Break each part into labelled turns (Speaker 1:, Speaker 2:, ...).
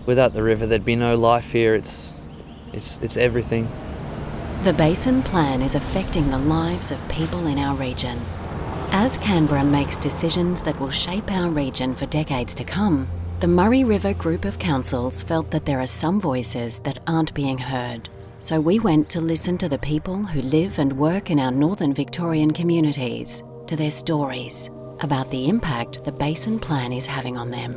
Speaker 1: Without the river, there'd be no life here. It's everything.
Speaker 2: The Basin Plan is affecting the lives of people in our region. As Canberra makes decisions that will shape our region for decades to come, the Murray River Group of Councils felt that there are some voices that aren't being heard. So we went to listen to the people who live and work in our northern Victorian communities, to their stories about the impact the Basin Plan is having on them.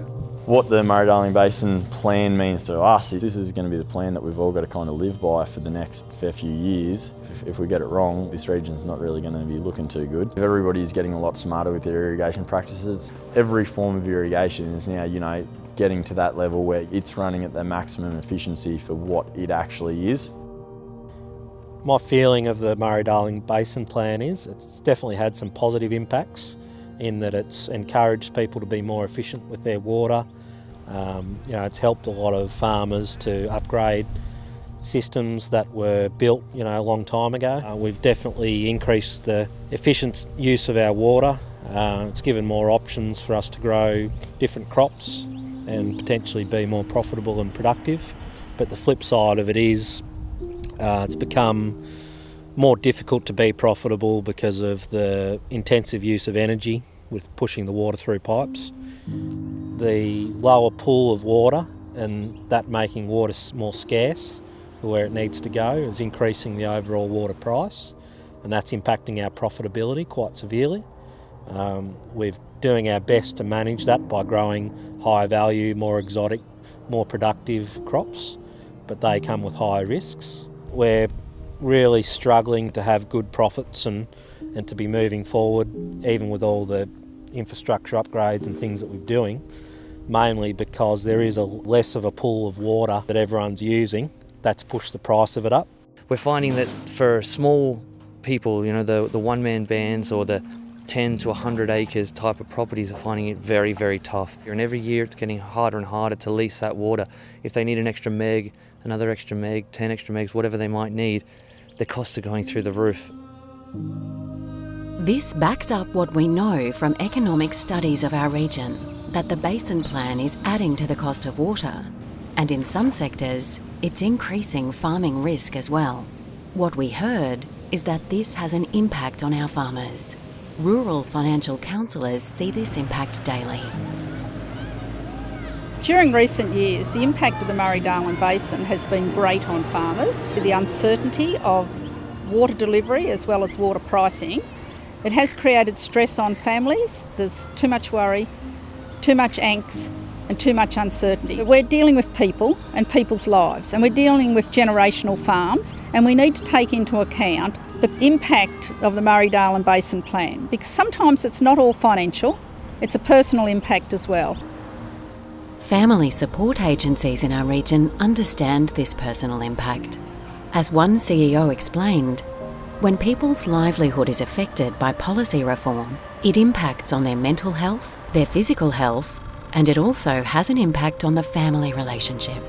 Speaker 3: What the Murray Darling Basin Plan means to us is this is going to be the plan that we've all got to kind of live by for the next fair few years. If we get it wrong, this region's not really going to be looking too good. Everybody's getting a lot smarter with their irrigation practices. Every form of irrigation is now, getting to that level where it's running at the maximum efficiency for what it actually is.
Speaker 4: My feeling of the Murray Darling Basin Plan is it's definitely had some positive impacts in that it's encouraged people to be more efficient with their water. It's helped a lot of farmers to upgrade systems that were built, a long time ago. We've definitely increased the efficient use of our water. It's given more options for us to grow different crops and potentially be more profitable and productive. But the flip side of it is it's become more difficult to be profitable because of the intensive use of energy with pushing the water through pipes. The lower pool of water and that making water more scarce for where it needs to go is increasing the overall water price, and that's impacting our profitability quite severely. We're doing our best to manage that by growing higher value, more exotic, more productive crops, but they come with higher risks. We're really struggling to have good profits and to be moving forward, even with all the infrastructure upgrades and things that we're doing, mainly because there is less of a pool of water that everyone's using. That's pushed the price of it up.
Speaker 1: We're finding that for small people, the one-man bands or the 10 to 100 acres type of properties are finding it very, very tough. And every year it's getting harder and harder to lease that water. If they need an extra meg, another extra meg, 10 extra megs, whatever they might need, the costs are going through the roof.
Speaker 2: This backs up what we know from economic studies of our region, that the Basin Plan is adding to the cost of water, and in some sectors, it's increasing farming risk as well. What we heard is that this has an impact on our farmers. Rural financial counsellors see this impact daily.
Speaker 5: During recent years, the impact of the Murray-Darling Basin has been great on farmers. The uncertainty of water delivery as well as water pricing, it has created stress on families. There's too much worry, too much angst and too much uncertainty. We're dealing with people and people's lives, and we're dealing with generational farms, and we need to take into account the impact of the Murray-Darling Basin Plan, because sometimes it's not all financial, it's a personal impact as well.
Speaker 2: Family support agencies in our region understand this personal impact. As one CEO explained, when people's livelihood is affected by policy reform, it impacts on their mental health, their physical health, and it also has an impact on the family relationship.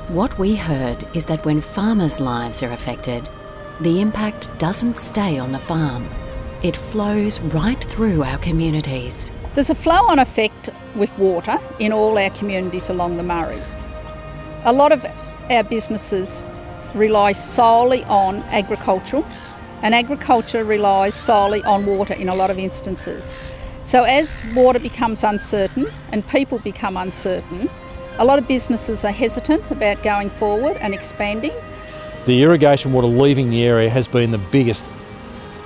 Speaker 2: What we heard is that when farmers' lives are affected, the impact doesn't stay on the farm. It flows right through our communities.
Speaker 5: There's a flow-on effect with water in all our communities along the Murray. A lot of our businesses rely solely on agricultural, and agriculture relies solely on water in a lot of instances. So as water becomes uncertain and people become uncertain, a lot of businesses are hesitant about going forward and expanding.
Speaker 6: The irrigation water leaving the area has been the biggest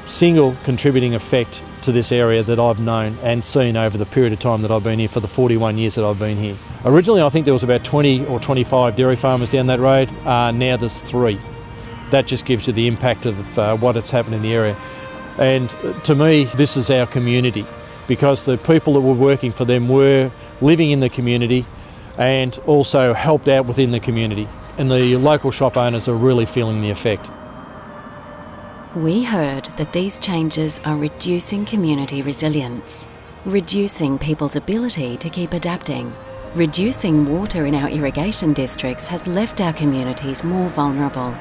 Speaker 6: single contributing effect to this area that I've known and seen over the period of time that I've been here, for the 41 years that I've been here. Originally I think there was about 20 or 25 dairy farmers down that road, now there's 3. That just gives you the impact of what has happened in the area. And to me, this is our community, because the people that were working for them were living in the community and also helped out within the community. And the local shop owners are really feeling the effect.
Speaker 2: We heard that these changes are reducing community resilience, reducing people's ability to keep adapting. Reducing water in our irrigation districts has left our communities more vulnerable.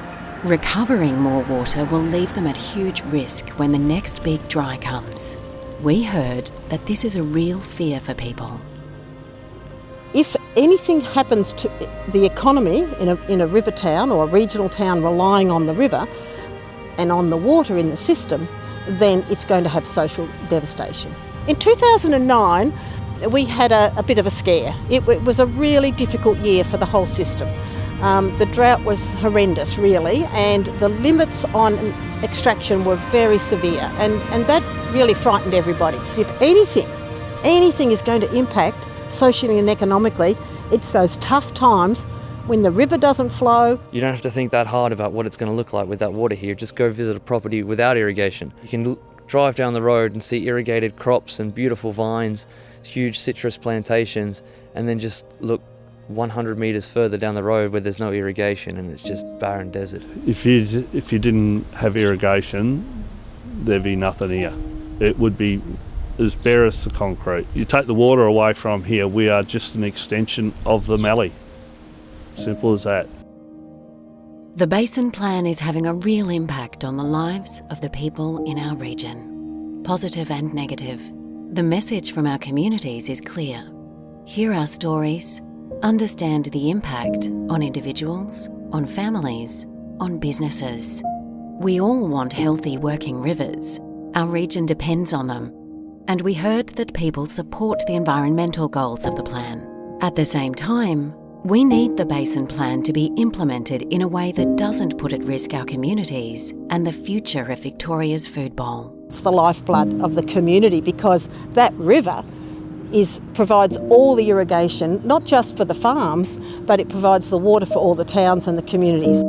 Speaker 2: Recovering more water will leave them at huge risk when the next big dry comes. We heard that this is a real fear for people.
Speaker 7: If anything happens to the economy in a river town or a regional town relying on the river and on the water in the system, then it's going to have social devastation. In 2009, we had a bit of a scare. It was a really difficult year for the whole system. The drought was horrendous, really, and the limits on extraction were very severe, and that really frightened everybody. If anything is going to impact socially and economically, it's those tough times when the river doesn't flow.
Speaker 1: You don't have to think that hard about what it's going to look like with that water here. Just go visit a property without irrigation. You can drive down the road and see irrigated crops and beautiful vines, huge citrus plantations, and then just look 100 metres further down the road where there's no irrigation and it's just barren desert.
Speaker 8: If you didn't have irrigation, there'd be nothing here. It would be as bare as the concrete. You take the water away from here, we are just an extension of the mallee. Simple as that.
Speaker 2: The Basin Plan is having a real impact on the lives of the people in our region, positive and negative. The message from our communities is clear. Hear our stories, understand the impact on individuals, on families, on businesses. We all want healthy working rivers. Our region depends on them. And we heard that people support the environmental goals of the plan. At the same time, we need the Basin Plan to be implemented in a way that doesn't put at risk our communities and the future of Victoria's food bowl.
Speaker 7: It's the lifeblood of the community because that river provides all the irrigation, not just for the farms, but it provides the water for all the towns and the communities.